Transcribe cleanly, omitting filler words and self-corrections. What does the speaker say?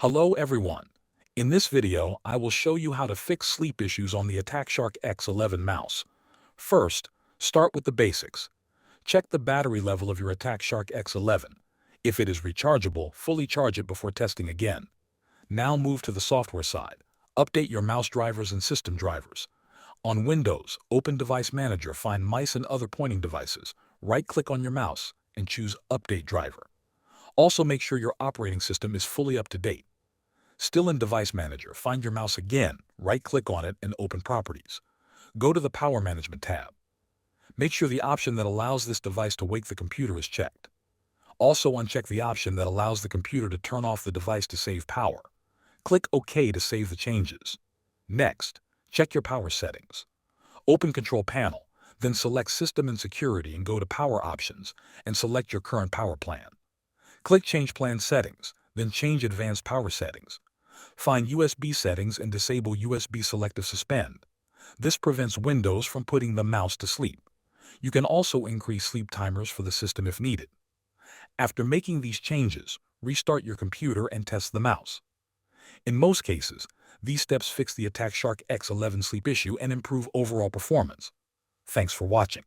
Hello everyone. In this video, I will show you how to fix sleep issues on the Attack Shark X11 mouse. First, start with the basics. Check the battery level of your Attack Shark X11. If it is rechargeable, fully charge it before testing again. Now move to the software side. Update your mouse drivers and system drivers. On Windows, open Device Manager, find mice and other pointing devices. Right-click on your mouse and choose Update Driver. Also make sure your operating system is fully up to date. Still in Device Manager, find your mouse again, right-click on it and open Properties. Go to the Power Management tab. Make sure the option that allows this device to wake the computer is checked. Also uncheck the option that allows the computer to turn off the device to save power. Click OK to save the changes. Next, check your power settings. Open Control Panel, then select System and Security and go to Power Options and select your current power plan. Click Change Plan Settings, then change Advanced Power Settings. Find USB settings and disable USB Selective Suspend. This prevents Windows from putting the mouse to sleep. You can also increase sleep timers for the system if needed. After making these changes, restart your computer and test the mouse. In most cases, these steps fix the Attack Shark X11 sleep issue and improve overall performance. Thanks for watching.